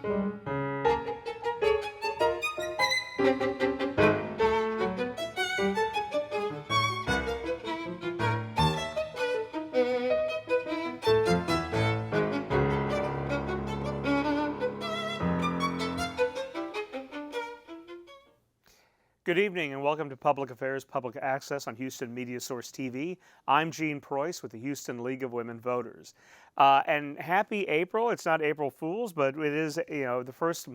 Good evening and welcome to Public Affairs Public Access on Houston Media Source TV. I'm Gene Preuss with the Houston League of Women Voters. And happy April. It's not April Fools, but it is, the first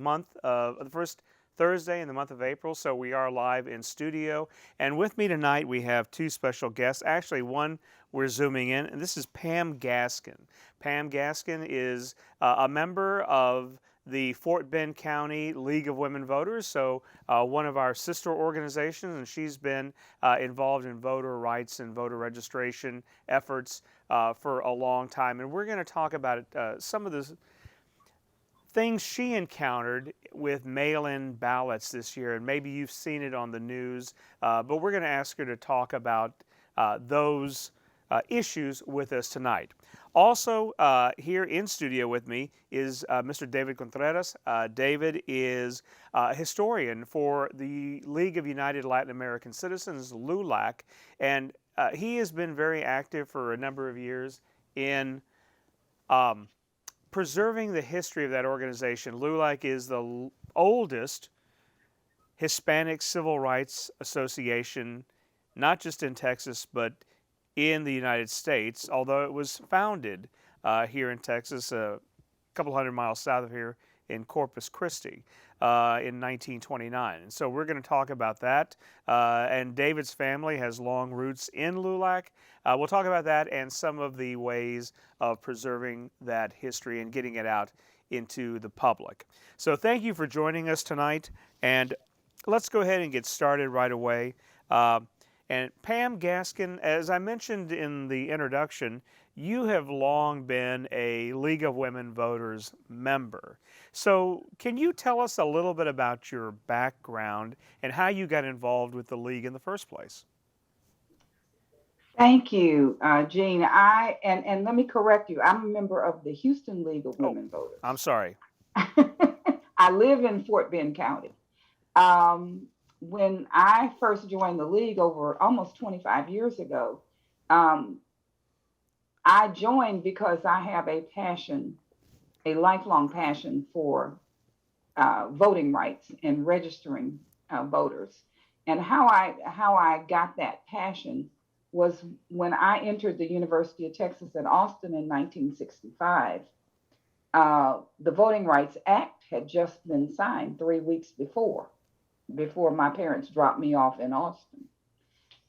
Thursday in the month of April, so we are live in studio. And with me tonight we have two special guests. Actually, one we're zooming in, and this is Pam Gaskin. Pam Gaskin is a member of the Fort Bend County League of Women Voters, so one of our sister organizations, and she's been involved in voter rights and voter registration efforts for a long time. And we're going to talk about some of the things she encountered with mail-in ballots this year, and maybe you've seen it on the news, but we're going to ask her to talk about those issues with us tonight. Also here in studio with me is Mr. David Contreras. David is a historian for the League of United Latin American Citizens, LULAC, and he has been very active for a number of years in preserving the history of that organization. LULAC is the oldest Hispanic civil rights association, not just in Texas, but in the United States, although it was founded here in Texas, a couple hundred miles south of here in Corpus Christi in 1929. And so we're going to talk about that. And David's family has long roots in LULAC. We'll talk about that and some of the ways of preserving that history and getting it out into the public. So thank you for joining us tonight. And let's go ahead and get started right away. And Pam Gaskin, as I mentioned in the introduction, you have long been a League of Women Voters member. So can you tell us a little bit about your background and how you got involved with the League in the first place? Thank you, Gene. And let me correct you. I'm a member of the Houston League of Oh, Women Voters. I'm sorry. I live in Fort Bend County. When I first joined the league over almost 25 years ago, um, I joined because I have a passion, a lifelong passion for voting rights and registering voters. And how I got that passion was when I entered the University of Texas at Austin in 1965. The Voting Rights Act had just been signed 3 weeks before my parents dropped me off in Austin.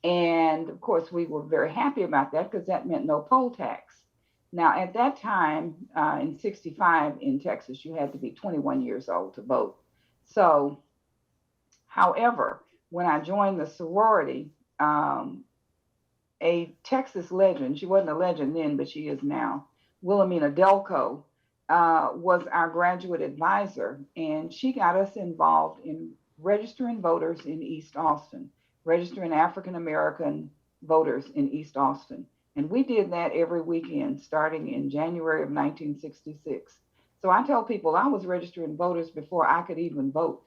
And of course, we were very happy about that because that meant no poll tax. Now, at that time in 65 in Texas, you had to be 21 years old to vote. So, however, when I joined the sorority, a Texas legend, she wasn't a legend then, but she is now, Wilhelmina Delco, was our graduate advisor, and she got us involved in registering voters in East Austin, registering African American voters in East Austin. And we did that every weekend starting in January of 1966. So I tell people I was registering voters before I could even vote.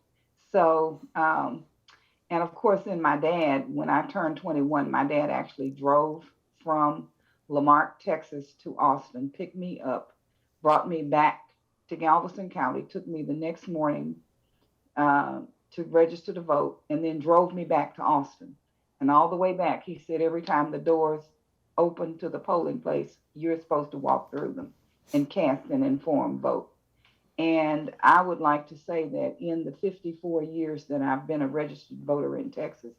So, and of course, then my dad, when I turned 21, my dad actually drove from Lamarck, Texas to Austin, picked me up, brought me back to Galveston County, took me the next morning to register to vote, and then drove me back to Austin. And all the way back, he said, every time the doors open to the polling place, you're supposed to walk through them and cast an informed vote. And I would like to say that in the 54 years that I've been a registered voter in Texas,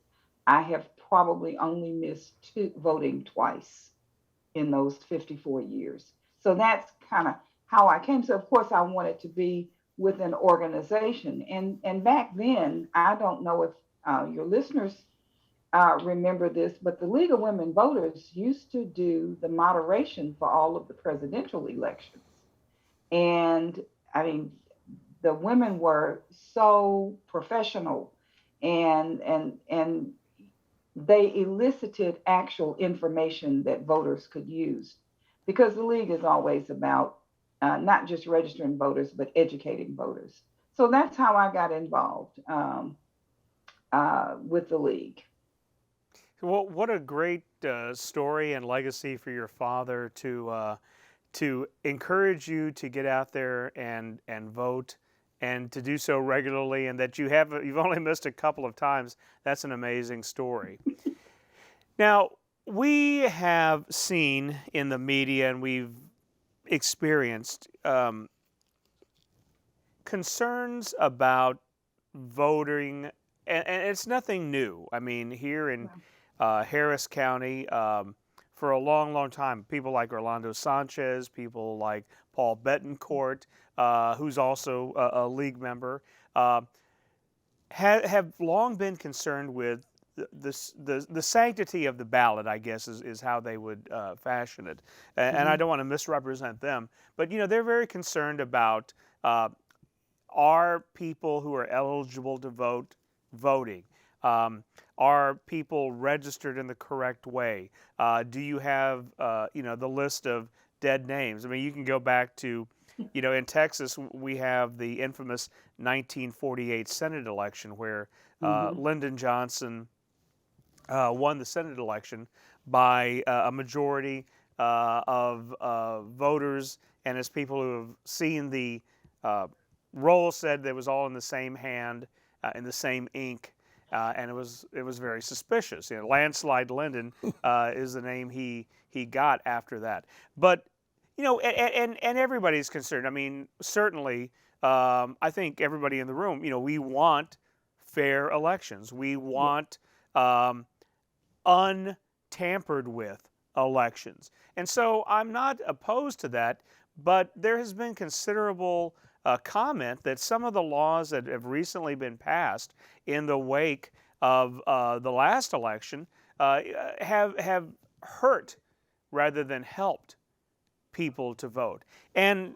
I have probably only missed voting twice in those 54 years. So that's kind of how I came. So of course I wanted to be with an organization. And back then, I don't know if your listeners remember this, but the League of Women Voters used to do the moderation for all of the presidential elections. And I mean, the women were so professional and they elicited actual information that voters could use because the league is always about not just registering voters, but educating voters. So that's how I got involved with the league. Well, what a great story and legacy for your father to encourage you to get out there and vote and to do so regularly, and that you've only missed a couple of times. That's an amazing story. Now, we have seen in the media and we've experienced concerns about voting, and it's nothing new. I mean, here in Harris County, for a long, long time, people like Orlando Sanchez, people like Paul Betancourt, who's also a league member, have long been concerned with the sanctity of the ballot, I guess, is how they would fashion it. And I Hmm. don't want to misrepresent them, but they're very concerned about are people who are eligible to vote voting? Are people registered in the correct way? Do you have the list of dead names? I mean, you can go back to in Texas, we have the infamous 1948 Senate election where Hmm. Lyndon Johnson won the Senate election by a majority of voters, and as people who have seen the roll said, that was all in the same hand, in the same ink, and it was very suspicious. Landslide Lyndon is the name he got after that. But and everybody's concerned. I mean, certainly, I think everybody in the room, we want fair elections. We Yeah. want um, untampered with elections. And so I'm not opposed to that, but there has been considerable comment that some of the laws that have recently been passed in the wake of the last election have hurt rather than helped people to vote. And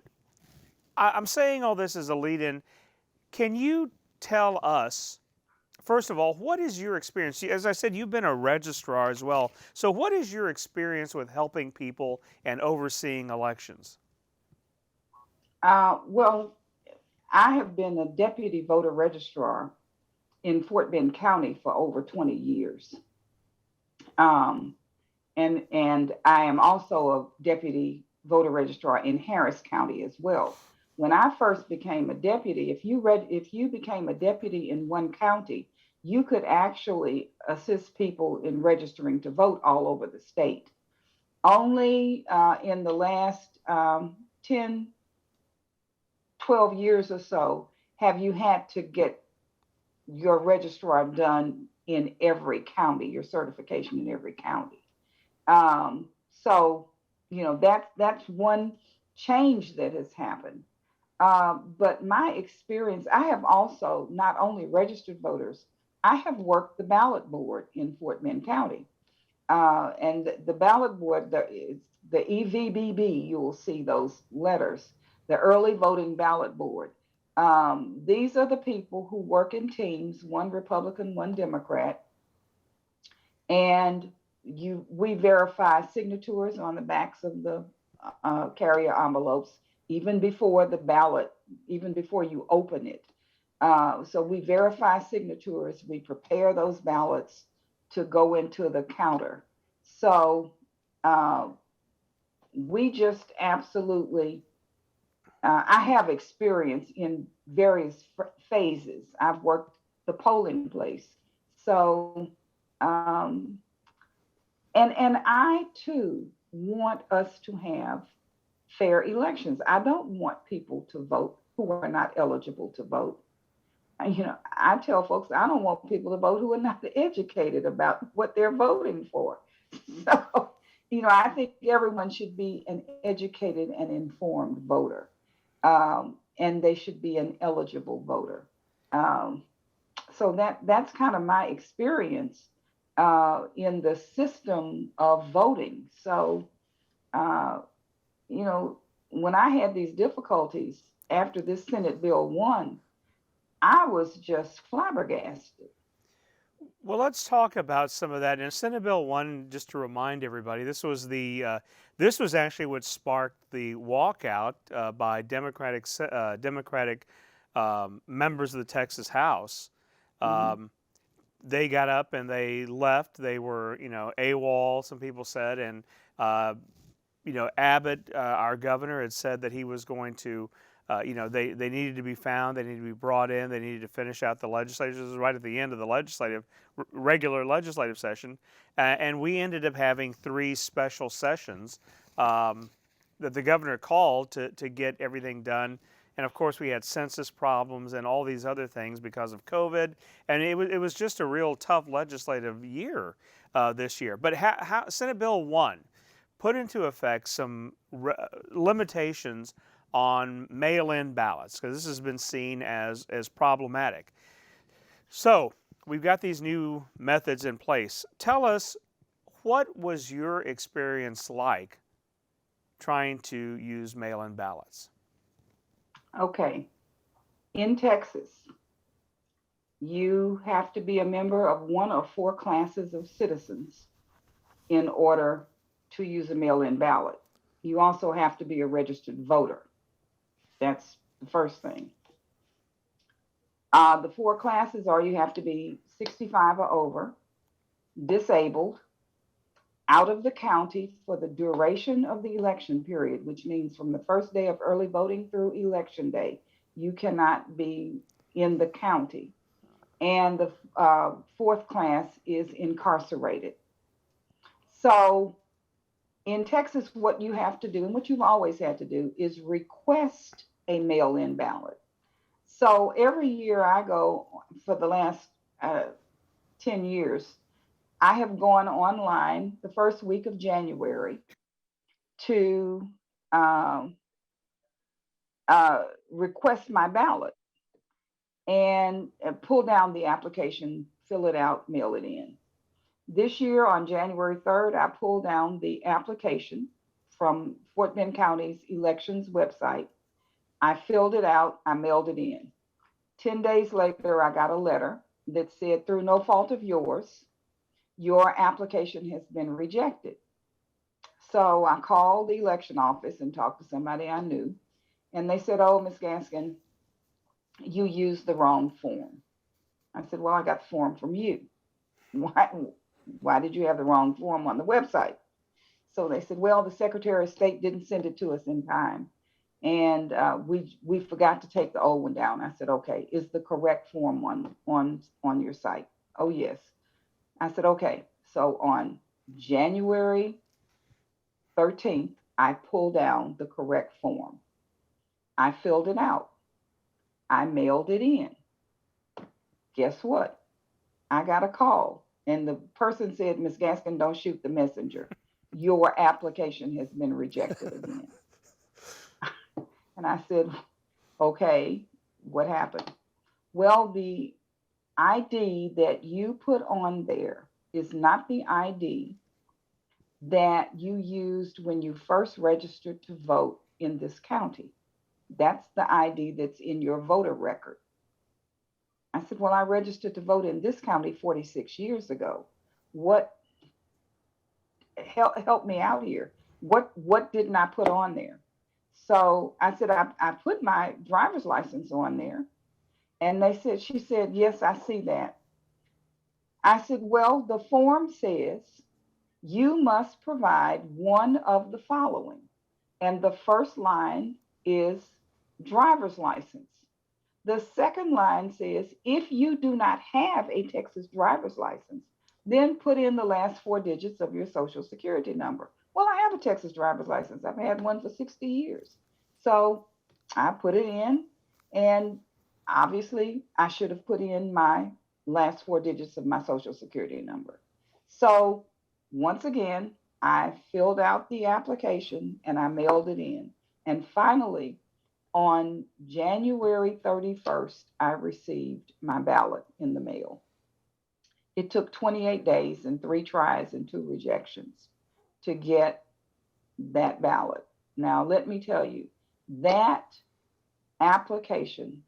I'm saying all this as a lead in. Can you tell us, first of all, what is your experience? As I said, you've been a registrar as well. So, what is your experience with helping people and overseeing elections? Well, I have been a deputy voter registrar in Fort Bend County for over 20 years. Um, and I am also a deputy voter registrar in Harris County as well. When I first became a deputy, if you became a deputy in one county, you could actually assist people in registering to vote all over the state. Only in the last 10, 12 years or so have you had to get your registrar done in every county, your certification in every county. So, that's one change that has happened. But my experience, I have also not only registered voters, I have worked the ballot board in Fort Bend County. And the ballot board, the EVBB, you will see those letters, the early voting ballot board. These are the people who work in teams, one Republican, one Democrat, and we verify signatures on the backs of the carrier envelopes even before the ballot, even before you open it. So we verify signatures, we prepare those ballots to go into the counter. So uh, we just absolutely, I have experience in various phases. I've worked the polling place. So, um, and I too want us to have fair elections. I don't want people to vote who are not eligible to vote. I tell folks I don't want people to vote who are not educated about what they're voting for. So, I think everyone should be an educated and informed voter, and they should be an eligible voter. Um, so that's kind of my experience in the system of voting. So, uh, you know, when I had these difficulties after this Senate bill won, I was just flabbergasted. Well, let's talk about some of that. In Senate Bill 1, just to remind everybody, this was actually what sparked the walkout by Democratic members of the Texas House. Hmm. Um, they got up and they left. They were, AWOL, some people said, and uh, Abbott, our governor, had said that he was going to, they needed to be found, they needed to be brought in, they needed to finish out the legislature. This was right at the end of the regular legislative session, and we ended up having three special sessions um, that the governor called to get everything done. And of course, we had census problems and all these other things because of COVID, and it was just a real tough legislative year this year. But Senate Bill 1 put into effect some limitations on mail-in ballots because this has been seen as problematic. So we've got these new methods in place. Tell us, what was your experience like trying to use mail-in ballots? Okay. In Texas, you have to be a member of one of four classes of citizens in order to use a mail in ballot. You also have to be a registered voter. That's the first thing. The four classes are you have to be 65 or over, disabled, out of the county for the duration of the election period, which means from the first day of early voting through election day, you cannot be in the county. And the fourth class is incarcerated. So in Texas, what you have to do, and what you've always had to do, is request a mail in ballot. So every year I go for the last uh, 10 years, I have gone online the first week of January to um, uh, request my ballot and pull down the application, fill it out, mail it in. This year on January 3rd, I pulled down the application from Fort Bend County's elections website. I filled it out, I mailed it in. 10 days later, I got a letter that said, through no fault of yours, your application has been rejected. So I called the election office and talked to somebody I knew. And they said, oh, Ms. Gaskin, you used the wrong form. I said, well, I got the form from you. Why, why did you have the wrong form on the website? So they said, well, the Secretary of State didn't send it to us in time. And we forgot to take the old one down. I said, okay, is the correct form on your site? Oh, yes. I said, okay. So on January 13th, I pulled down the correct form. I filled it out. I mailed it in. Guess what? I got a call, and the person said, Ms. Gaskin, don't shoot the messenger. Your application has been rejected again. And I said, okay, what happened? Well, the ID that you put on there is not the ID that you used when you first registered to vote in this county. That's the ID that's in your voter record. I said, well, I registered to vote in this county 46 years ago. What help me out here? What didn't I put on there? So I said, I put my driver's license on there. And she said, yes, I see that. I said, well, the form says you must provide one of the following. And the first line is driver's license. The second line says, if you do not have a Texas driver's license, then put in the last four digits of your social security number. Well, I have a Texas driver's license. I've had one for 60 years. So I put it in, and obviously I should have put in my last four digits of my social security number. So once again, I filled out the application and I mailed it in. And finally, on January 31st, I received my ballot in the mail. It took 28 days and three tries and two rejections to get that ballot. Now, let me tell you, that application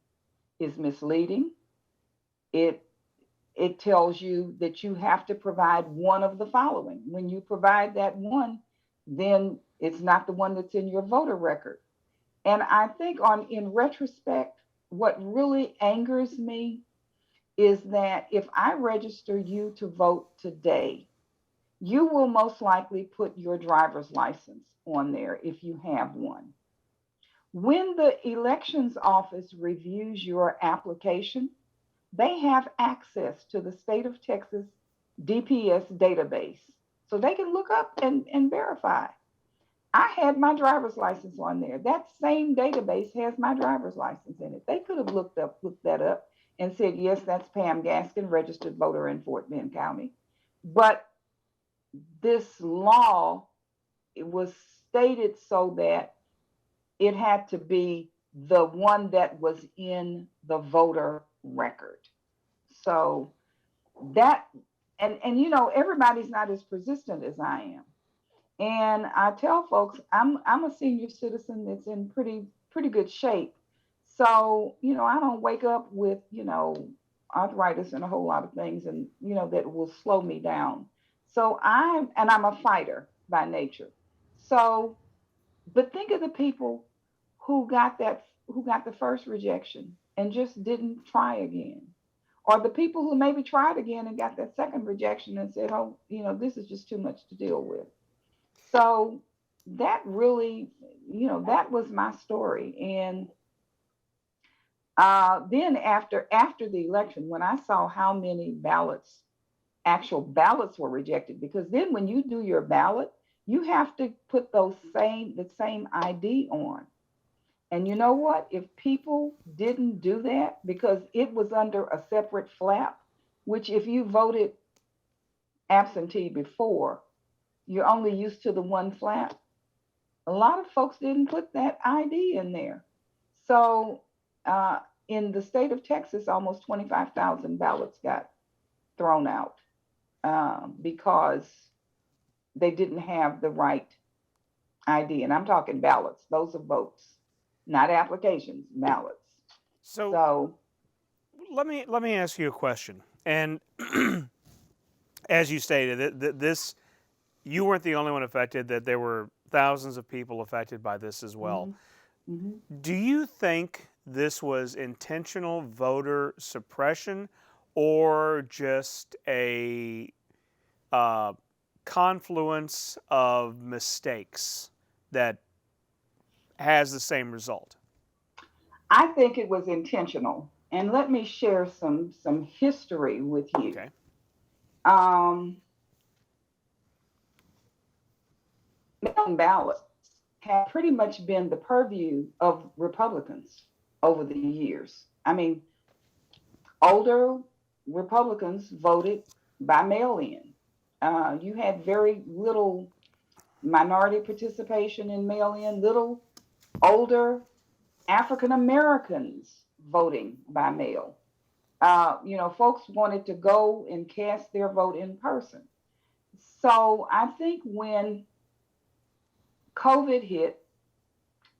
is misleading. It it tells you that you have to provide one of the following. When you provide that one, then it's not the one that's in your voter record. And I think on in retrospect, what really angers me is that if I register you to vote today, you will most likely put your driver's license on there if you have one. When the elections office reviews your application, they have access to the state of Texas DPS database. So they can look up and verify. I had my driver's license on there. That same database has my driver's license in it. They could have looked that up and said, yes, that's Pam Gaskin, registered voter in Fort Bend County. But this law, it was stated so that it had to be the one that was in the voter record. So that, and you know, everybody's not as persistent as I am. And I tell folks I'm a senior citizen that's in pretty good shape. So, you know, I don't wake up with, you know, arthritis and a whole lot of things and, you know, that will slow me down. So I'm a fighter by nature. So, but think of the people who got the first rejection and just didn't try again. Or the people who maybe tried again and got that second rejection and said, oh, you know, this is just too much to deal with. So that really, you know, that was my story. And then after the election, when I saw how many actual ballots were rejected, because then when you do your ballot, you have to put the same ID on. And you know what? If people didn't do that because it was under a separate flap, which if you voted absentee before, you're only used to the one flap. A lot of folks didn't put that ID in there. So in the state of Texas, almost 25,000 ballots got thrown out because they didn't have the right ID. And I'm talking ballots. Those are votes, not applications, ballots. So So, let me ask you a question. And as you stated, this you weren't the only one affected. That there were thousands of people affected by this as well. mhm, mhm. Do you think this was intentional voter suppression, or just a uh, confluence of mistakes that has the same result? I think it was intentional. And let me share some history with you. Okay. Um, Mail-in ballots have pretty much been the purview of Republicans over the years. I mean, older Republicans voted by mail-in. You had very little minority participation in mail-in, little older African Americans voting by mail. You know, folks wanted to go and cast their vote in person. So I think when COVID hit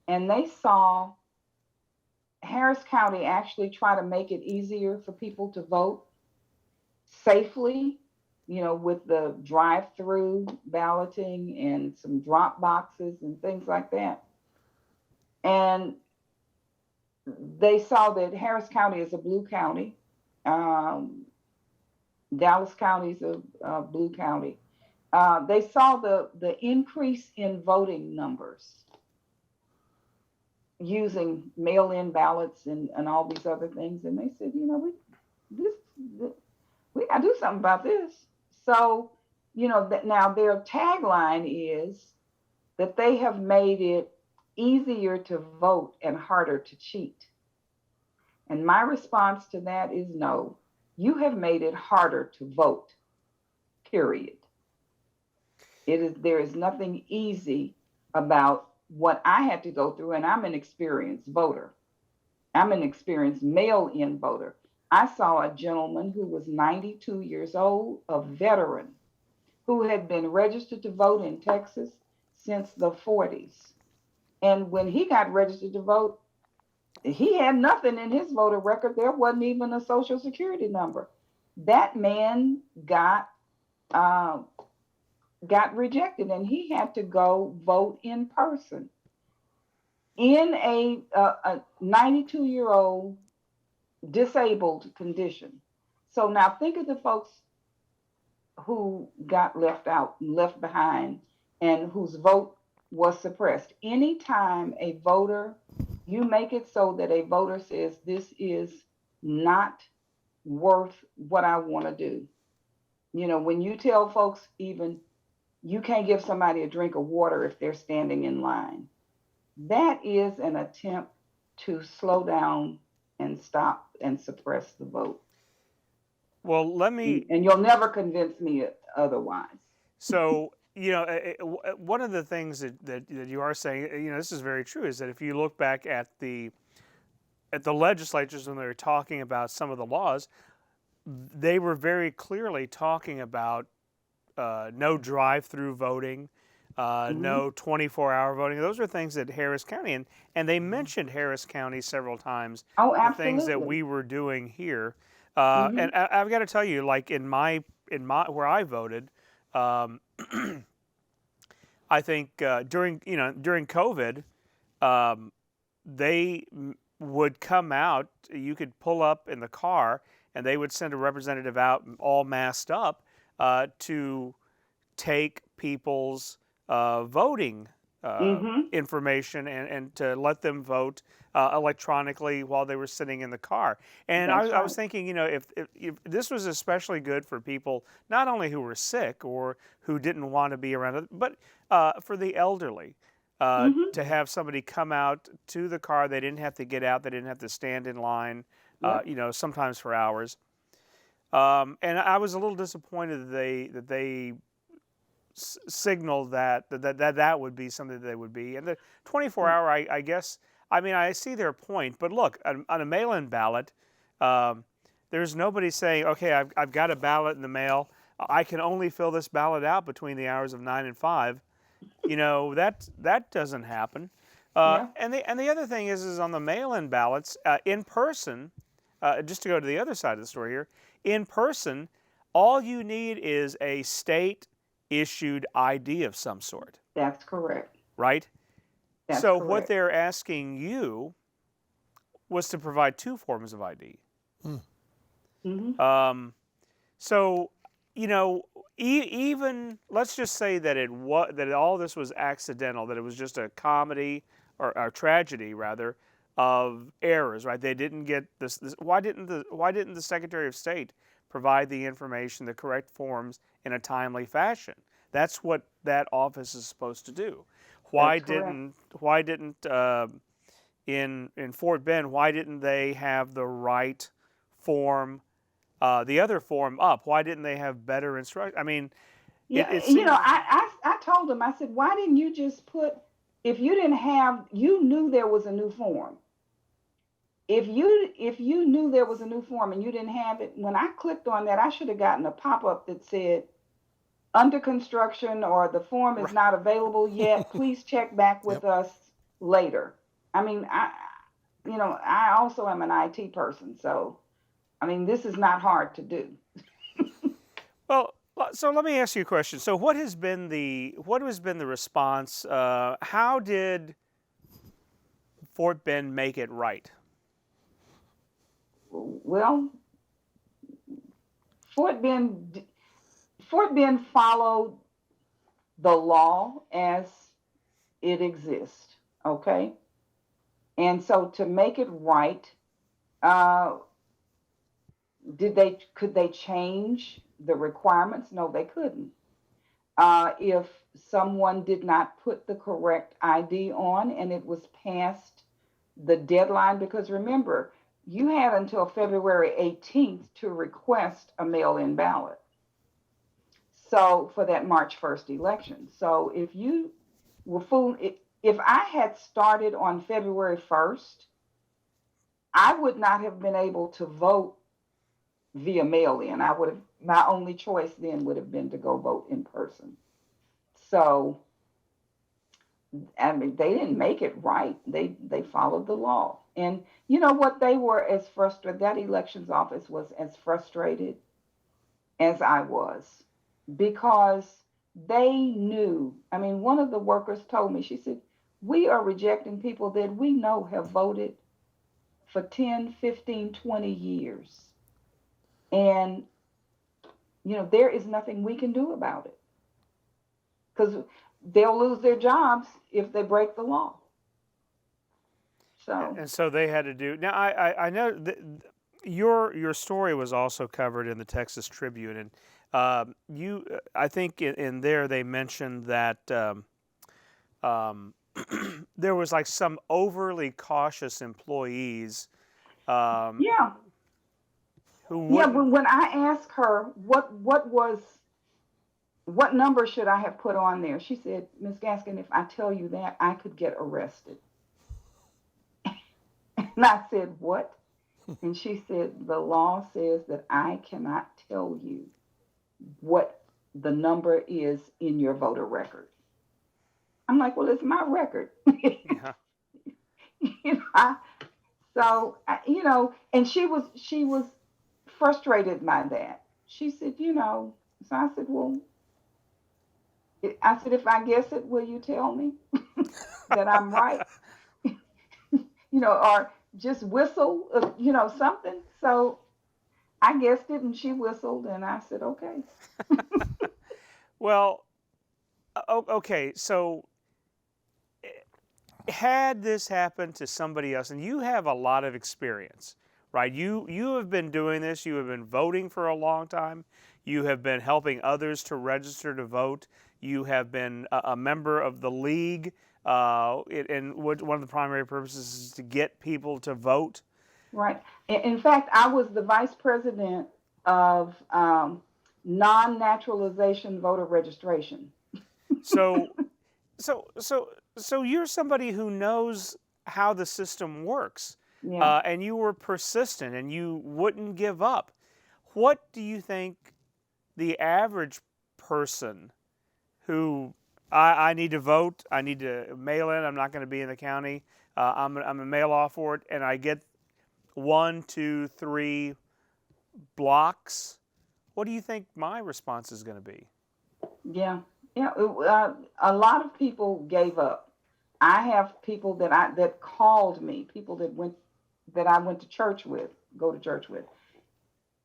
and they saw Harris County actually try to make it easier for people to vote safely, you know, with the drive through balloting and some drop boxes and things like that. And they saw that Harris County is a blue county. Um, Dallas County is a blue county. They saw the increase in voting numbers using mail-in ballots and all these other things, and they said, you know, this we got to do something about this. So, you know, that now their tagline is that they have made it easier to vote and harder to cheat. And my response to that is no. You have made it harder to vote. Period. There is nothing easy about what I had to go through, and I'm an experienced voter. I'm an experienced mail-in voter. I saw a gentleman who was 92 years old, a veteran, who had been registered to vote in Texas since the 40s. And when he got registered to vote, he had nothing in his voter record. There wasn't even a social security number. That man uh, got rejected, and he had to go vote in person in a 92-year-old disabled condition. So now think of the folks who got left out, left behind, and whose vote was suppressed. Anytime a voter, you make it so that a voter says, this is not worth what I want to do. You know, when you tell folks, even you can't give somebody a drink of water if they're standing in line, that is an attempt to slow down and stop and suppress the vote. Well, let me. And you'll never convince me otherwise. So, one of the things that you are saying, this is very true, is that if you look back at the legislatures when they were talking about some of the laws, they were very clearly talking about no drive-through voting, no 24-hour voting. Those are things that Harris County, and they mentioned Harris County several times, Oh, the things that absolutely. we were doing here. Hmm. And I've got to tell you, like in my where I voted, um, I think during COVID, um, they would come out. You could pull up in the car, and they would send a representative out, all masked up, to take people's voting Hmm. information and to let them vote electronically while they were sitting in the car. And That's I was right. thinking, if this was especially good for people not only who were sick or who didn't want to be around it, but for the elderly. Hmm. To have somebody come out to the car, they didn't have to get out, they didn't have to stand in line, Yep. sometimes for hours. And I was a little disappointed that they signaled that would be something that they would be. And the 24-hour, I guess, I mean, I see their point, but look, on a mail-in ballot, um, there's nobody saying, okay, I've got a ballot in the mail. I can only fill this ballot out between the hours of 9 and 5. That doesn't happen. Yeah. And the other thing is on the mail-in ballots, in person, just to go to the other side of the story here, in person, all you need is a state issued ID of some sort, That's correct. right? That's So what correct. they're asking you was to provide two forms of ID. Hmm. Um, so, even let's just say that that all this was accidental, that it was just a comedy or a tragedy rather of errors, right? They didn't get this. Why didn't the Secretary of State provide the information, the correct forms in a timely fashion? That's what that office is supposed to do. Why That's correct. didn't why didn't in Fort Bend, why didn't they have the right form, the other form up? Why didn't they have better instruction? I mean, Yeah. it You know, seems. I told him, I said, why didn't you just put, if you didn't have, you knew there was a new form. If you knew there was a new form and you didn't have it, when I clicked on that, I should have gotten a pop-up that said under construction or the form is not available yet. Please check back Yep. with us later. I mean, I also am an IT person, so I mean, this is not hard to do. Well, so let me ask you a question. So what has been the response? How did Fort Bend make it right? Well, Fort Bend Fort Bend followed the law as it exists. Okay, and so to make it right, uh, could they change the requirements? No, they couldn't. If someone did not put the correct ID on and it was past the deadline, because remember, you had until February 18th to request a mail in ballot. So for that March 1st election. So if you were fool, if I had started on February 1st, I would not have been able to vote via mail in. I would have, my only choice then would have been to go vote in person. So I mean, they didn't make it right. They followed the law, and you know what? They were as frustrated. That elections office was as frustrated. as I was because they knew. I mean, one of the workers told me, she said, we are rejecting people that we know have voted for 10, 15, 20 years. And, there is nothing we can do about it because they'll lose their jobs if they break the law. So, And so they had to do. Now I know that your story was also covered in the Texas Tribune, and I think in there they mentioned that um, there was like some overly cautious employees um, yeah. who Yeah, wouldn't. when I asked her what number should I have put on there, she said, Miss Gaskin, if I tell you that, I could get arrested. And I said, what? And she said, the law says that I cannot tell you what the number is in your voter record. I'm like, well, it's my record. Yeah. I, so and she was frustrated by that. She said, so I said, well, I said, if I guess it, will you tell me that I'm right? Or just whistle, something. So I guessed it, and she whistled, and I said, okay. Well, okay. So had this happened to somebody else, and you have a lot of experience, right? You have been doing this. You have been voting for a long time. You have been helping others to register to vote. You have been a member of the league, and one of the primary purposes is to get people to vote. Right. In fact, I was the vice president of non-naturalization voter registration. So, so you're somebody who knows how the system works, Yeah. and you were persistent, and you wouldn't give up. What do you think the average person who I need to vote, I need to mail in, I'm not going to be in the county, I'm going to mail off for it, and I get 1, 2, 3 blocks? What do you think my response is going to be? Yeah. Yeah. A lot of people gave up. I have people that called me, people that I went to church with, go to church with,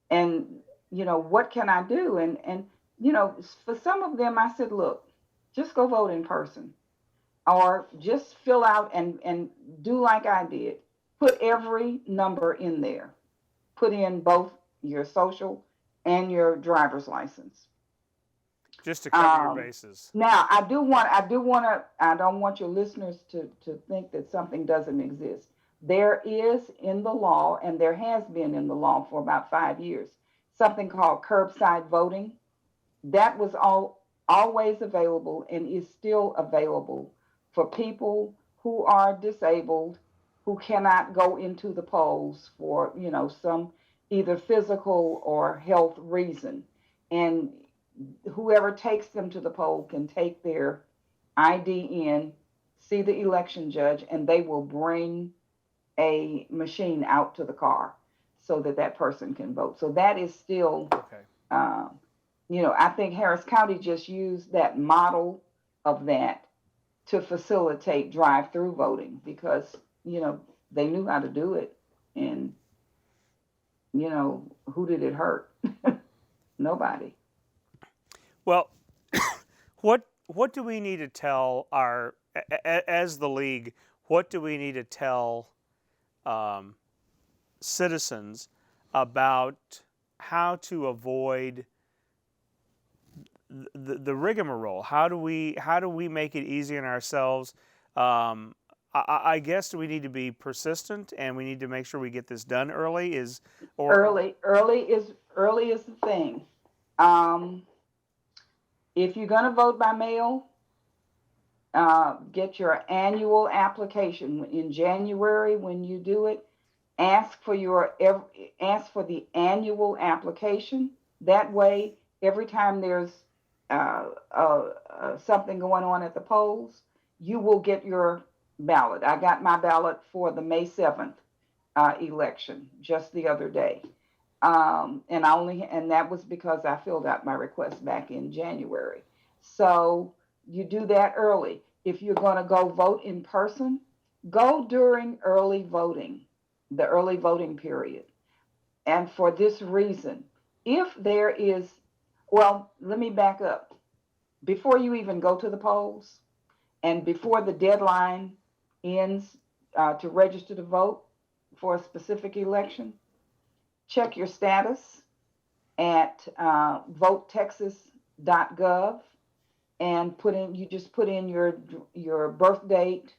and what can I do? And for some of them, I said, look, just go vote in person, or just fill out and do like I did. Put every number in there. Put in both your social and your driver's license. Just to cover your bases. Now, I don't want your listeners to think that something doesn't exist. There is in the law, and there has been in the law for about 5 years, something called curbside voting. That was always available and is still available for people who are disabled, who cannot go into the polls for, some either physical or health reason. And whoever takes them to the poll can take their ID in, see the election judge, and they will bring a machine out to the car so that person can vote. So that is still, okay. I think Harris County just used that model of that to facilitate drive-through voting because, they knew how to do it. And, who did it hurt? Nobody. Well, what do we need to tell as the league? What do we need to tell citizens about how to avoid the rigmarole? How do we make it easy on ourselves? I guess we need to be persistent, and we need to make sure we get this done early. Early is the thing. If you're going to vote by mail, get your annual application in January. When you do it, ask for the annual application. That way, every time there's something going on at the polls, you will get your ballot. I got my ballot for the May 7th election just the other day. And that was because I filled out my request back in January. So you do that early. If you're going to go vote in person, go during the early voting period. And for this reason, if there is, well, let me back up. Before you even go to the polls and before the deadline ends to register to vote for a specific election, check your status at votetexas.gov and put in your birth date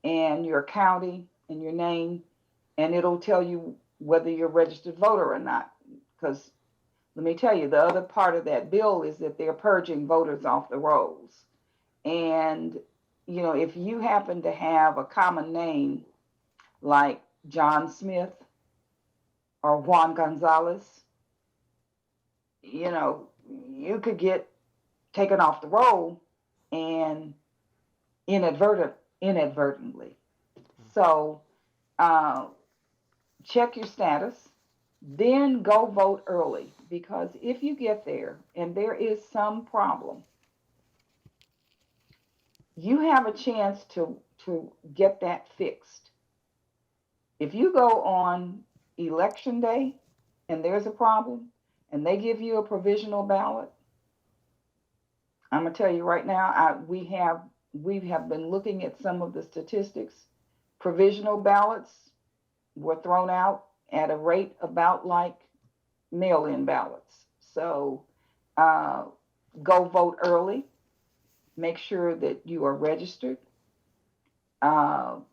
and your county and your name, and it'll tell you whether you're a registered voter or not. Because let me tell you, the other part of that bill is that they're purging voters off the rolls. And if you happen to have a common name like John Smith or Juan Gonzalez, you could get taken off the roll and inadvertently. So check your status, then go vote early, because if you get there and there is some problem, you have a chance to get that fixed. If you go on election day and there's a problem and they give you a provisional ballot, I'm gonna tell you right now, we have been looking at some of the statistics. Provisional ballots were thrown out at a rate about like mail-in ballots. So go vote early. Make sure that you are registered. Fill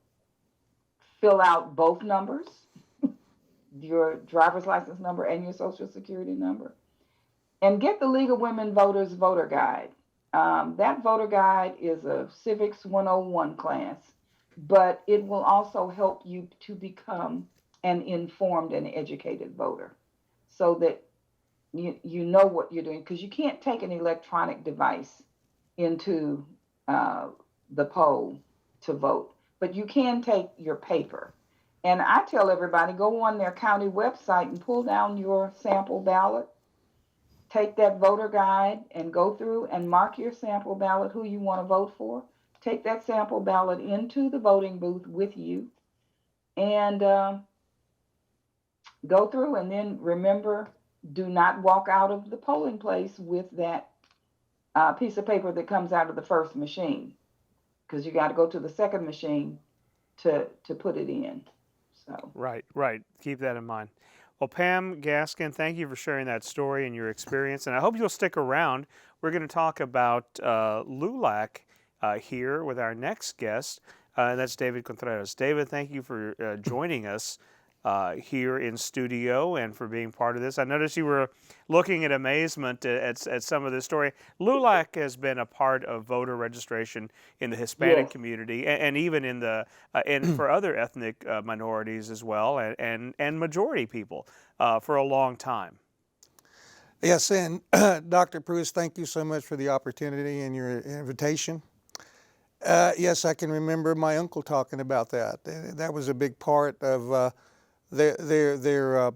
out both numbers, your driver's license number and your social security number. And get the League of Women Voters voter guide. That voter guide is a Civics 101 class, but it will also help you to become an informed and educated voter so that you know what you're doing, because you can't take an electronic device into the poll to vote, but you can take your paper. And I tell everybody, go on their county website and pull down your sample ballot. Take that voter guide and go through and mark your sample ballot, who you want to vote for. Take that sample ballot into the voting booth with you and go through. And then remember, do not walk out of the polling place with that piece of paper that comes out of the first machine, because you got to go to the second machine to put it in. So Right. Keep that in mind. Well, Pam Gaskin, thank you for sharing that story and your experience, and I hope you'll stick around. We're going to talk about LULAC here with our next guest, and that's David Contreras. David, thank you for joining us here in studio and for being part of this. I noticed you were looking in amazement at some of this story. LULAC has been a part of voter registration in the Hispanic yes, community and even in the and for other ethnic minorities as well, and majority people for a long time. Yes, and Dr. Pruis, thank you so much for the opportunity and your invitation. Yes, I can remember my uncle talking about that. That was a big part of their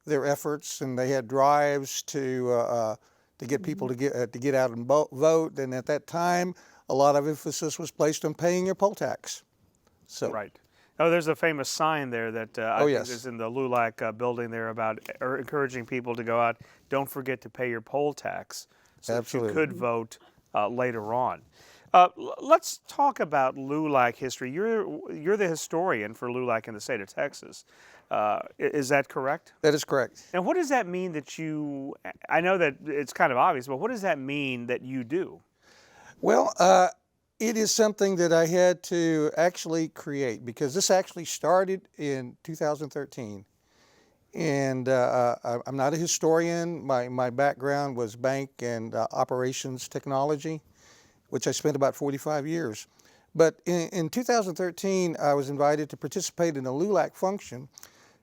efforts, and they had drives to get people to get out and vote. And at that time, a lot of emphasis was placed on paying your poll tax. So Right. Oh, there's a famous sign there that I Oh, think yes. is in the LULAC building there about encouraging people to go out. Don't forget to pay your poll tax, so Absolutely. that you could vote later on. Let's talk about LULAC history. You're the historian for LULAC in the state of Texas. Is that correct? That is correct. And what does that mean that you? I know that it's kind of obvious, but what does that mean that you do? Well, it is something that I had to actually create, because this actually started in 2013. And I'm not a historian. My background was bank and operations technology, which I spent about 45 years. But in 2013, I was invited to participate in a LULAC function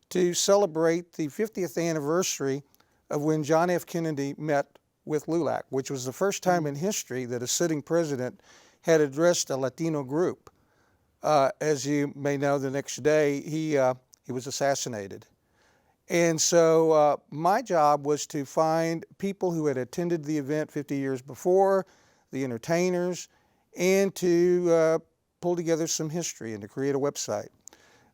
to celebrate the 50th anniversary of when John F. Kennedy met with LULAC, which was the first time in history that a sitting president had addressed a Latino group. As you may know, the next day he was assassinated. And so my job was to find people who had attended the event 50 years before, the entertainers, and to pull together some history and to create a website.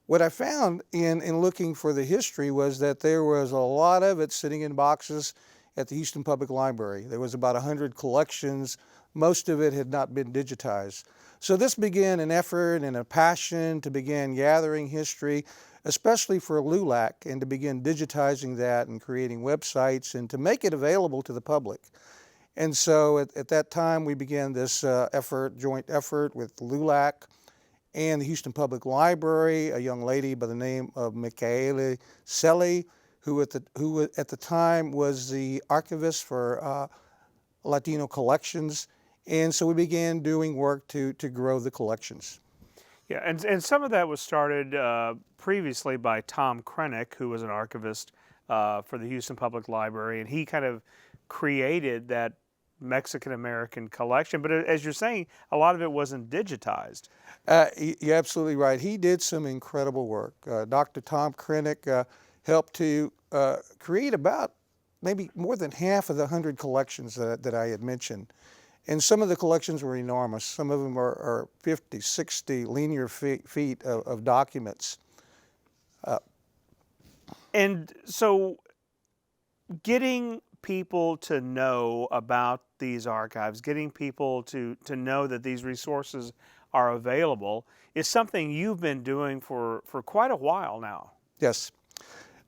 What I found in looking for the history was that there was a lot of it sitting in boxes at the Houston Public Library. There was about 100 collections. Most of it had not been digitized. So this began an effort and a passion to begin gathering history, especially for LULAC, and to begin digitizing that and creating websites and to make it available to the public. And so at that time, we began this joint effort with LULAC and the Houston Public Library, a young lady by the name of Micaela Selly, who at the time was the archivist for Latino collections. And so we began doing work to grow the collections. Yeah, and some of that was started previously by Tom Krennick, who was an archivist for the Houston Public Library, and he kind of created that Mexican-American collection. But as you're saying, a lot of it wasn't digitized. You're absolutely right. He did some incredible work. Dr. Tom Krennick helped to create about maybe more than half of the 100 collections that I had mentioned. And some of the collections were enormous. Some of them are 50, 60 linear feet of documents. And so getting people to know about these archives, getting people to know that these resources are available is something you've been doing for quite a while now. Yes.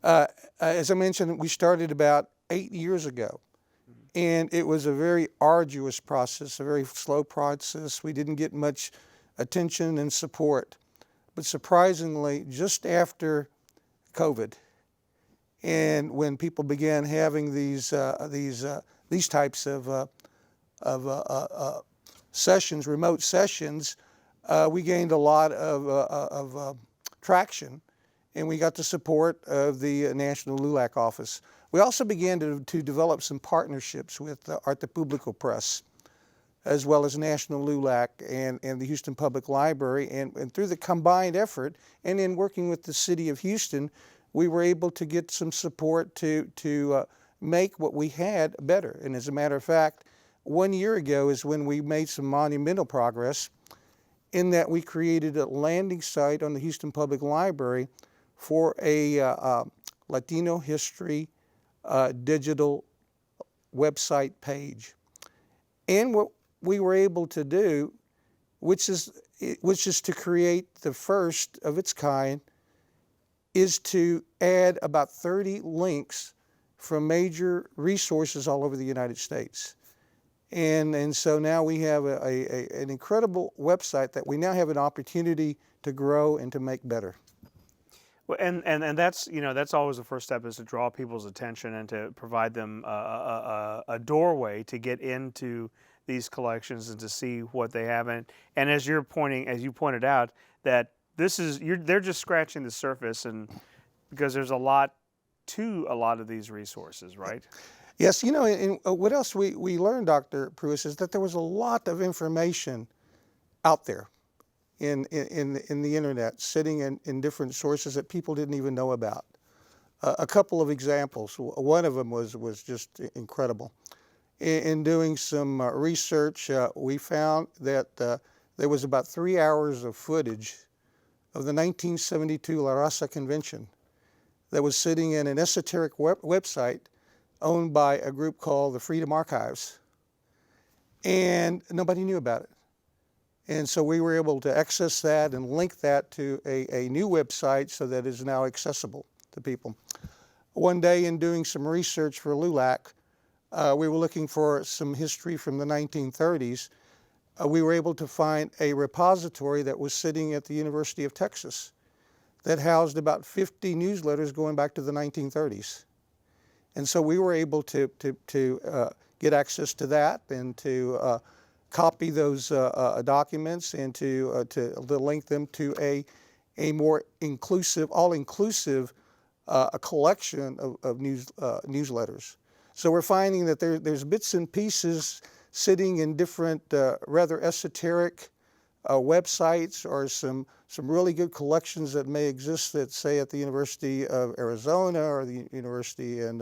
As I mentioned, we started about 8 years ago. And it was a very arduous process, a very slow process. We didn't get much attention and support. But surprisingly, just after COVID, and when people began having these types of sessions, remote sessions, we gained a lot of traction, and we got the support of the National LULAC office. We also began to develop some partnerships with Arte Publico Press, as well as National LULAC and the Houston Public Library. And through the combined effort, and in working with the city of Houston, we were able to get some support to make what we had better. And as a matter of fact, 1 year ago is when we made some monumental progress in that we created a landing site on the Houston Public Library for a Latino history digital website page. And what we were able to do, which is to create the first of its kind, is to add about 30 links from major resources all over the United States. And so now we have an incredible website that we now have an opportunity to grow and to make better. Well, and that's, you know, that's always the first step, is to draw people's attention and to provide them a doorway to get into these collections and to see what they have. And as you pointed out, that they're just scratching the surface, and because there's a lot of these resources, right? Yes, you know, and what else we learned, Dr. Pruis, is that there was a lot of information out there in the internet, sitting in different sources that people didn't even know about. A couple of examples. One of them was just incredible. In doing some research, we found that there was about 3 hours of footage of the 1972 La Raza Convention that was sitting in an esoteric website owned by a group called the Freedom Archives, and nobody knew about it. And so we were able to access that and link that to a new website so that it is now accessible to people. One day, in doing some research for LULAC, we were looking for some history from the 1930s. We were able to find a repository that was sitting at the University of Texas that housed about 50 newsletters going back to the 1930s. And so we were able to get access to that and to copy those documents and to link them to a more inclusive, all-inclusive collection of newsletters. So we're finding that there's bits and pieces sitting in different rather esoteric websites or some really good collections that may exist that, say, at the University of Arizona or the University in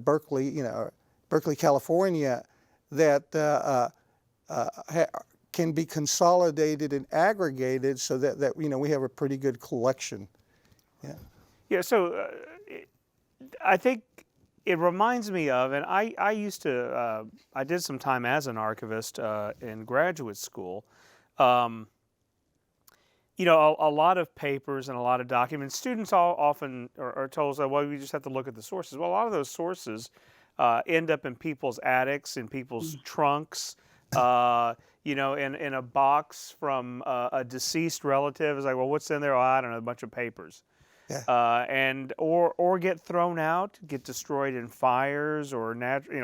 Berkeley, Berkeley, California, that can be consolidated and aggregated so that we have a pretty good collection. Yeah. Yeah. So I think it reminds me of, and I used to, I did some time as an archivist in graduate school. A lot of papers and a lot of documents, students often are told, well, we just have to look at the sources. Well, a lot of those sources end up in people's attics, in people's trunks, in a box from a deceased relative. It's like, well, what's in there? Oh, I don't know, a bunch of papers. Yeah. Or get thrown out, get destroyed in fires or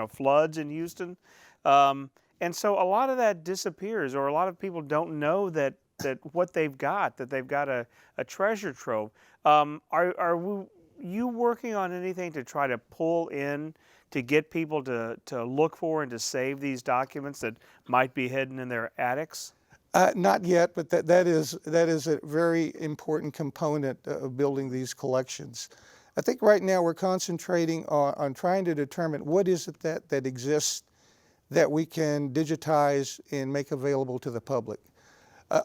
floods in Houston. And so a lot of that disappears, or a lot of people don't know that what they've got, that they've got a treasure trove. Are you working on anything to try to pull in, to get people to look for and to save these documents that might be hidden in their attics? Not yet, but that is a very important component of building these collections. I think right now we're concentrating on trying to determine what is it that exists that we can digitize and make available to the public.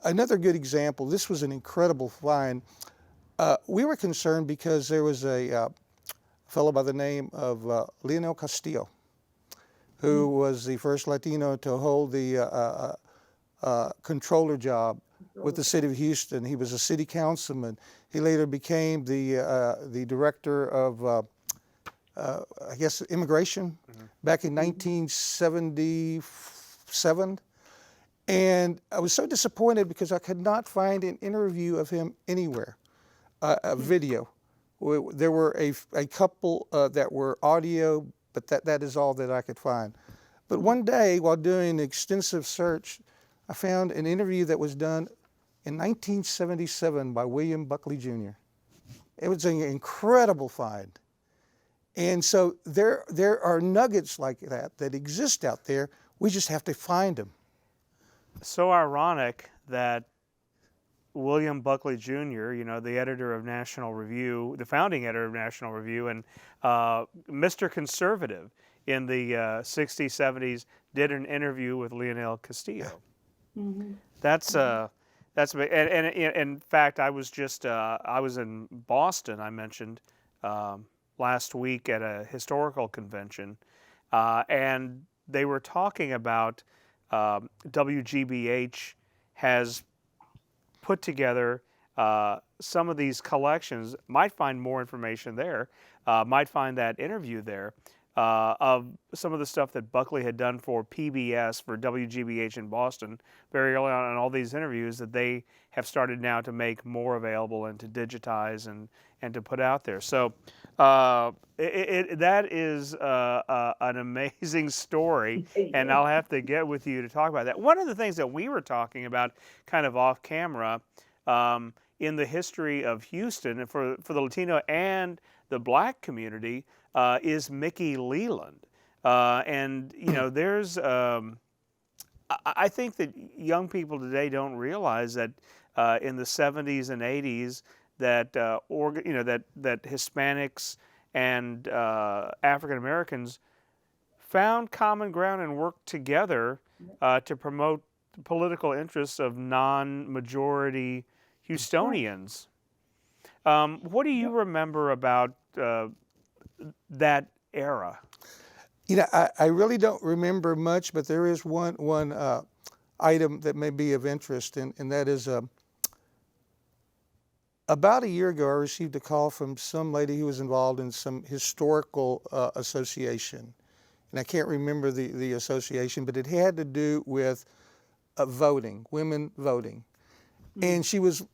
Another good example, this was an incredible find. We were concerned because there was a fellow by the name of Leonel Castillo, who was the first Latino to hold the controller job with the city of Houston. He was a city councilman. He later became the director of, I guess, immigration back in 1977. And I was so disappointed because I could not find an interview of him anywhere, a video. There were a couple that were audio, but that is all that I could find. But one day, while doing an extensive search, I found an interview that was done in 1977 by William Buckley Jr. It was an incredible find. And so there are nuggets like that exist out there. We just have to find them. So ironic that William Buckley Jr., the editor of National Review, the founding editor of National Review, and Mr. Conservative in the 60s, 70s, did an interview with Leonel Castillo. Mm-hmm. That's big. And in fact, I was in Boston, I mentioned, last week at a historical convention, and they were talking about WGBH has put together some of these collections. Might find more information there, might find that interview there, of some of the stuff that Buckley had done for PBS, for WGBH in Boston, very early on in all these interviews that they have started now to make more available and to digitize and to put out there. So that is an amazing story, and I'll have to get with you to talk about that. One of the things that we were talking about kind of off camera in the history of Houston, and for the Latino and the Black community, is Mickey Leland. There's, I think that young people today don't realize that in the 70s and 80s that that Hispanics and African Americans found common ground and worked together to promote the political interests of non-majority Houstonians. What do you remember about that era? I really don't remember much, but there is one item that may be of interest, and that is about a year ago, I received a call from some lady who was involved in some historical association, and I can't remember the association, but it had to do with voting, women voting, and she was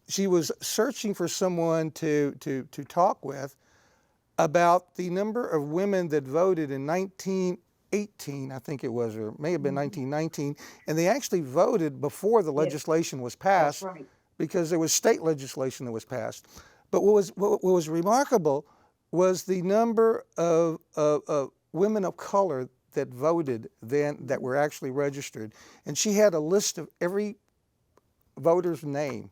searching for someone to talk with about the number of women that voted in 1918, I think it was, or it may have been 1919, and they actually voted before the legislation was passed. That's right. Because there was state legislation that was passed. But what was remarkable was the number of women of color that voted then, that were actually registered. And she had a list of every voter's name.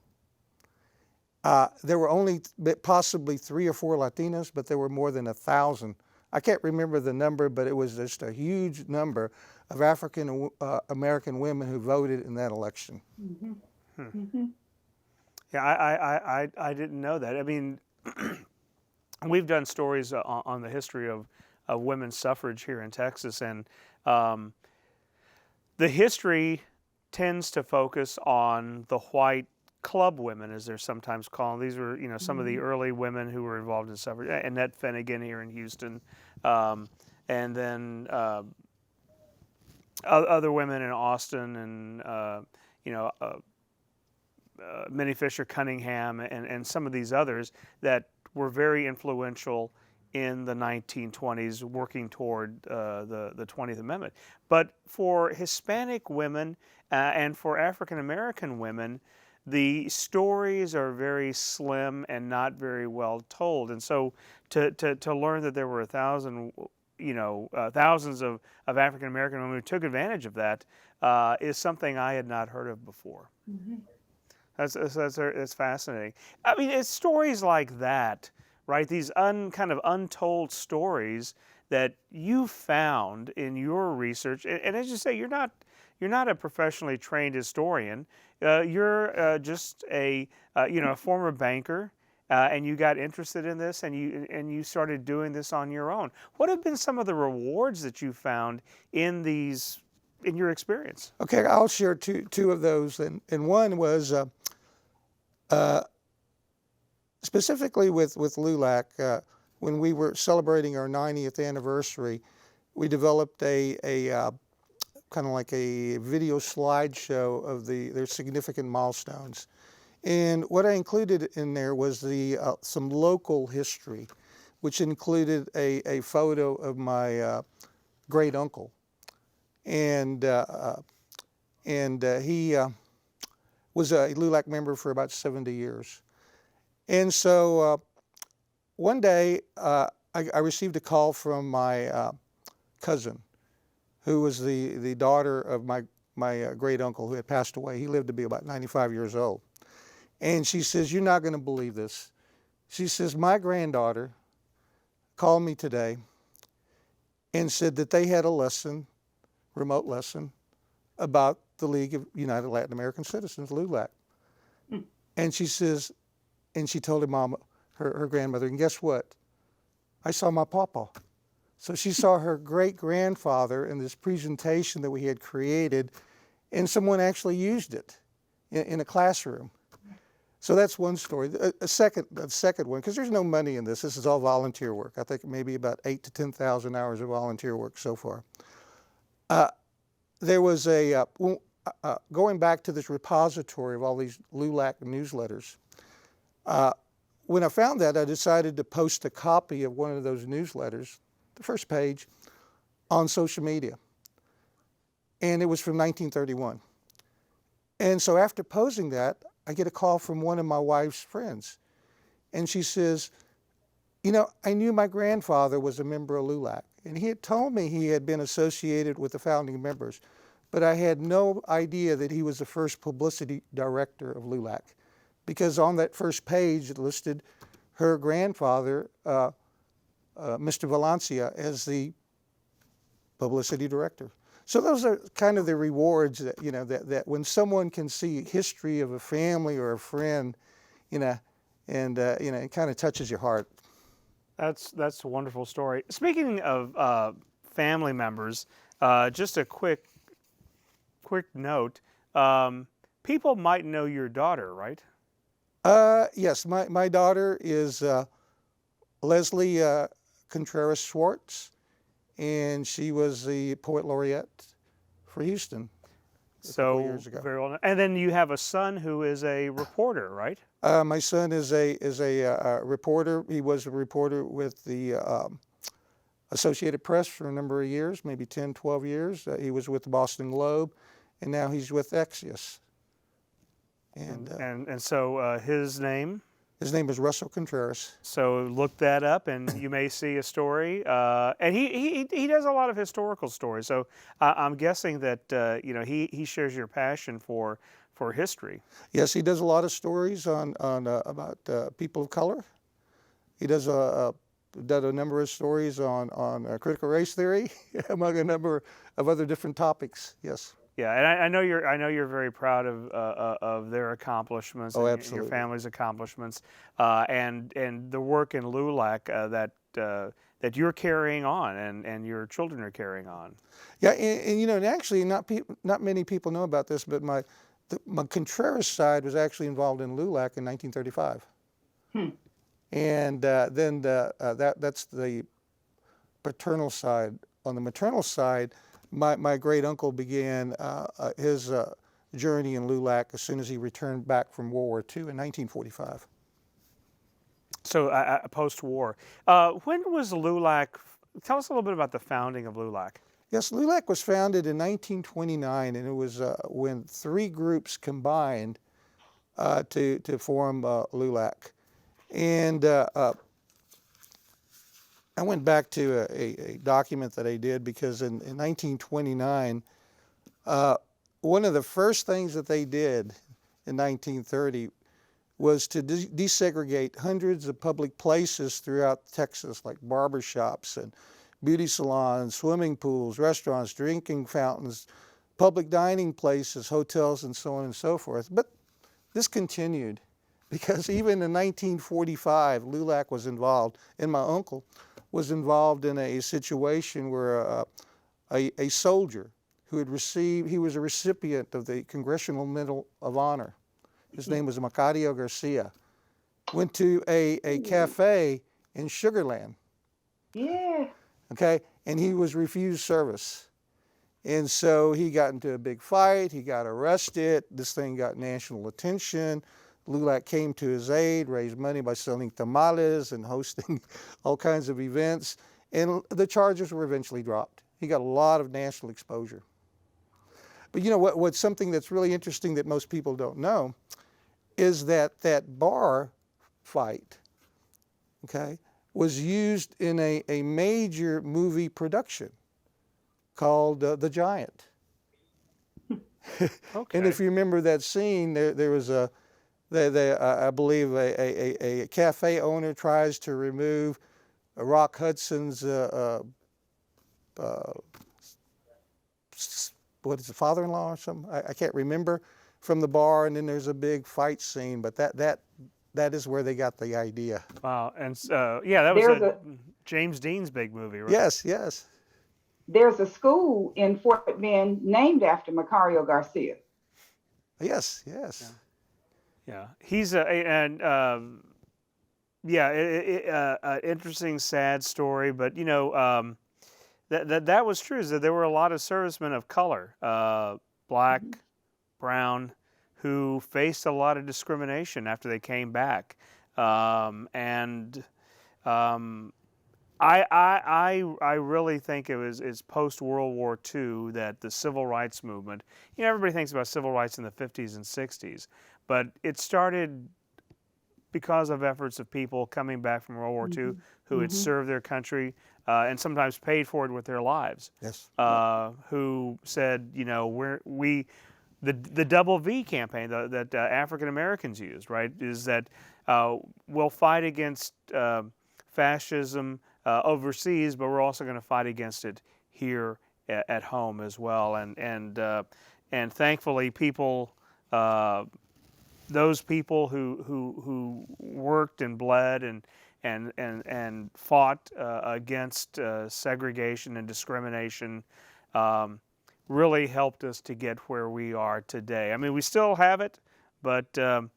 There were only possibly 3 or 4 Latinas, but there were more than 1,000. I can't remember the number, but it was just a huge number of African American women who voted in that election. Mm-hmm. Hmm. Yeah, I didn't know that. I mean, we've done stories on the history of women's suffrage here in Texas, and the history tends to focus on the white club women, as they're sometimes called. These were, some of the early women who were involved in suffrage. Annette Finnegan here in Houston, and then other women in Austin, and Minnie Fisher Cunningham, and some of these others that were very influential in the 1920s, working toward the 20th Amendment. But for Hispanic women and for African American women, the stories are very slim and not very well told. And so to learn that there were thousands of African American women who took advantage of that is something I had not heard of before. Mm-hmm. That's fascinating. I mean, it's stories like that, right? These kind of untold stories that you found in your research. And as you say, you're not a professionally trained historian. You're just a former banker, and you got interested in this, and you started doing this on your own. What have been some of the rewards that you found in your experience? Okay, I'll share two of those, and one was specifically with LULAC. When we were celebrating our 90th anniversary, we developed a kind of like a video slideshow of their significant milestones. And what I included in there was some local history, which included a photo of my great uncle. And he was a LULAC member for about 70 years. And so one day I received a call from my cousin, who was the daughter of my great uncle who had passed away. He lived to be about 95 years old. And she says, "You're not going to believe this." She says, "My granddaughter called me today and said that they had a remote lesson about the League of United Latin American Citizens, LULAC." And she says, and she told her grandmother, and guess what? I saw my pawpaw. So she saw her great-grandfather in this presentation that we had created, and someone actually used it in a classroom. So that's one story. The second one, because there's no money in this. This is all volunteer work. I think maybe about 8,000 to 10,000 hours of volunteer work so far. There was going back to this repository of all these LULAC newsletters. When I found that, I decided to post a copy of one of those newsletters, the first page, on social media. And it was from 1931. And so after posting that, I get a call from one of my wife's friends. And she says, I knew my grandfather was a member of LULAC. And he had told me he had been associated with the founding members. But I had no idea that he was the first publicity director of LULAC. Because on that first page, it listed her grandfather, Mr. Valencia, as the publicity director. So those are kind of the rewards that, that when someone can see history of a family or a friend, and it kind of touches your heart. That's a wonderful story. Speaking of family members, just a quick note. People might know your daughter, right? Yes, my daughter is Leslie Contreras Schwartz, and she was the poet laureate for Houston a couple years ago. Very well. And then you have a son who is a reporter, right? My son is a reporter. He was a reporter with the Associated Press for a number of years, maybe 10, 12 years. He was with the Boston Globe, and now he's with Axios. And so his name? His name is Russell Contreras. So look that up, and you may see a story. And he does a lot of historical stories. So I'm guessing that he shares your passion for for history. Yes, he does a lot of stories on about people of color. He does done a number of stories on critical race theory, among a number of other different topics. Yes. Yeah, and I know you're very proud of their accomplishments Oh, and your absolutely. family's accomplishments, and the work in LULAC that you're carrying on and your children are carrying on. Yeah, and you know, and actually, not many people know about this, but my Contreras side was actually involved in LULAC in 1935, and then that's the paternal side. On the maternal side, my great uncle began his journey in LULAC as soon as he returned back from World War II in 1945. So post-war, when was LULAC? Tell us a little bit about the founding of LULAC. Yes, LULAC was founded in 1929, and it was when three groups combined to form LULAC. And I went back to a document that I did because in 1929, one of the first things that they did in 1930 was to desegregate hundreds of public places throughout Texas, like barbershops and beauty salons, swimming pools, restaurants, drinking fountains, public dining places, hotels, and so on and so forth. But this continued because even in 1945, LULAC was involved, and my uncle was involved in a situation where a soldier who had received, he was a recipient of the Congressional Medal of Honor. His name was Macario Garcia. Went to a cafe in Sugar Land. Yeah. Okay, and he was refused service. And so he got into a big fight, he got arrested, this thing got national attention. LULAC came to his aid, raised money by selling tamales and hosting all kinds of events, and the charges were eventually dropped. He got a lot of national exposure. But you know what's something that's really interesting that most people don't know is that that bar fight, okay, was used in a major movie production called The Giant. Okay. And if you remember that scene, there was I believe a cafe owner tries to remove Rock Hudson's what is it, father-in-law or something? I can't remember, from the bar, and then there's a big fight scene. But that is where they got the idea. Wow, and yeah, that was There's James Dean's big movie, right? Yes, yes. there's a school in Fort Bend named after Macario Garcia. Yes, yes. Yeah, he's interesting, sad story, but you know, that was true. Is that there were a lot of servicemen of color, black, brown, who faced a lot of discrimination after they came back, I really think it's post World War II that the civil rights movement. You know, everybody thinks about civil rights in the 50s and 60s, but it started because of efforts of people coming back from World War II who had served their country and sometimes paid for it with their lives. Yes. Who said, you know, the double V campaign that African Americans used, right, is that we'll fight against fascism overseas, but we're also going to fight against it here at home as well. And thankfully, people, those people who worked and bled and fought against segregation and discrimination, really helped us to get where we are today. I mean, we still have it, but they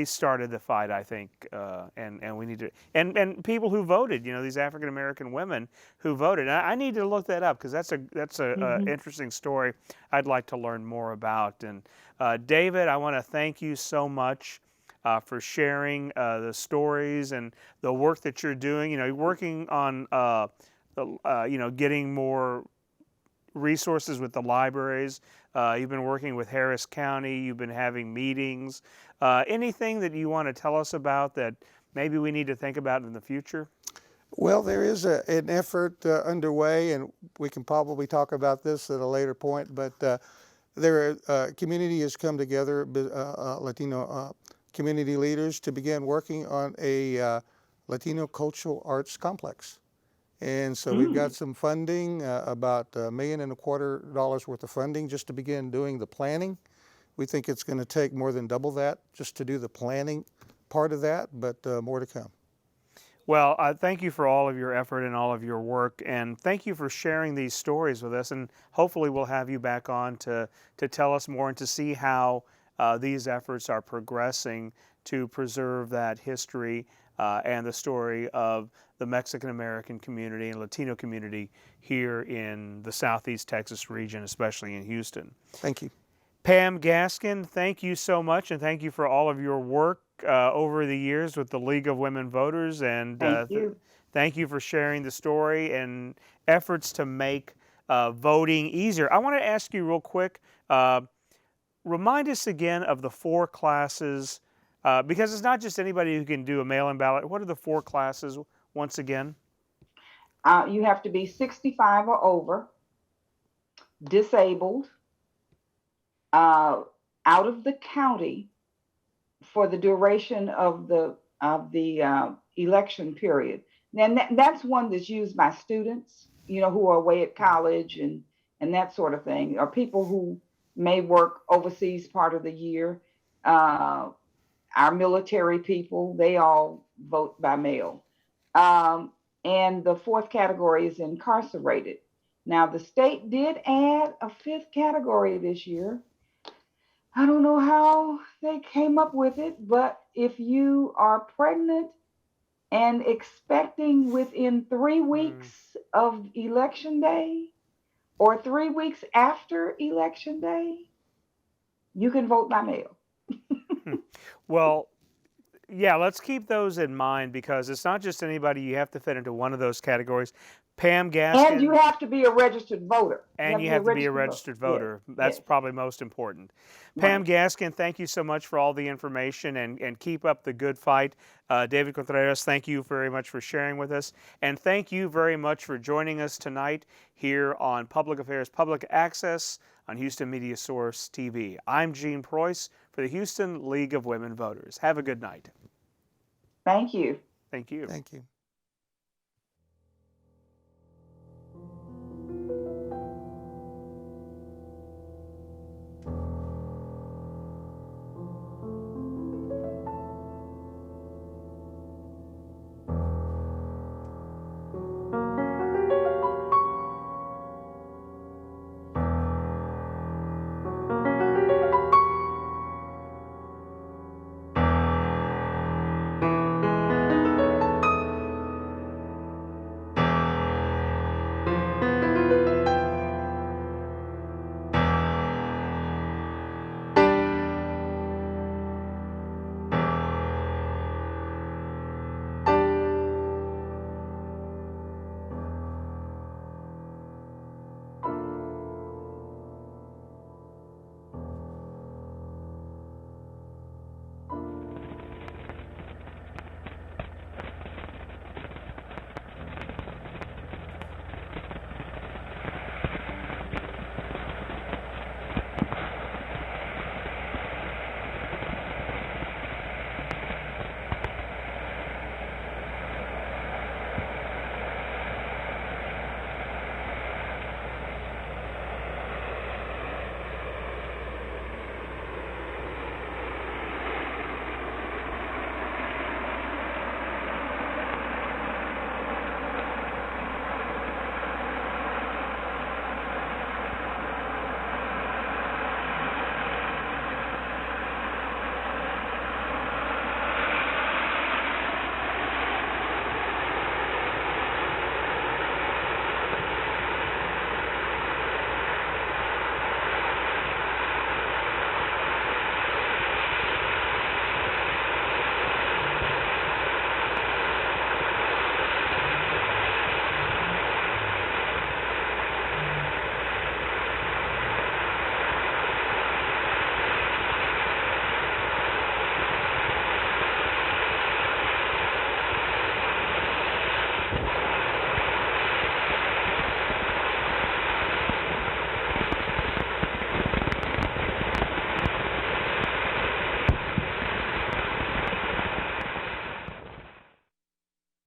started the fight, I think, and we need to, and people who voted, you know, these African American women who voted. I need to look that up because that's a interesting story I'd like to learn more about. And David, I want to thank you so much for sharing the stories and the work that you're doing. You know, you're working on you know, getting more resources with the libraries. You've been working with Harris County. You've been having meetings. Anything that you want to tell us about that maybe we need to think about in the future? Well, there is an effort underway, and we can probably talk about this at a later point, but their community has come together, Latino community leaders, to begin working on a Latino cultural arts complex. And so we've got some funding, about $1.25 million worth of funding just to begin doing the planning. We think it's going to take more than double that just to do the planning part of that, but more to come. Well, thank you for all of your effort and all of your work, and thank you for sharing these stories with us. And hopefully, we'll have you back on to tell us more and to see how these efforts are progressing to preserve that history and the story of the Mexican American community and Latino community here in the Southeast Texas region, especially in Houston. Thank you. Pam Gaskin, thank you so much, and thank you for all of your work over the years with the League of Women Voters. And Thank you. thank you for sharing the story and efforts to make voting easier. I want to ask you real quick, remind us again of the 4 classes, because it's not just anybody who can do a mail-in ballot. What are the 4 classes once again? You have to be 65 or over, disabled, out of the county for the duration of the election period. Then that's one that's used by students, you know, who are away at college and that sort of thing, or people who may work overseas part of the year. Our military people, they all vote by mail. And the 4th category is incarcerated. Now, the state did add a 5th category this year. I don't know how they came up with it, but if you are pregnant and expecting within 3 weeks of election day or 3 weeks after election day, you can vote by mail. Well, yeah, let's keep those in mind because it's not just anybody. You have to fit into one of those categories. Pam Gaskin. And you have to be a registered voter. And you have to be a registered voter. Yes. That's Yes. probably most important. Right. Pam Gaskin, thank you so much for all the information and keep up the good fight. David Contreras, thank you very much for sharing with us. And thank you very much for joining us tonight here on Public Affairs Public Access on Houston Media Source TV. I'm Gene Preuss for the Houston League of Women Voters. Have a good night. Thank you. Thank you. Thank you.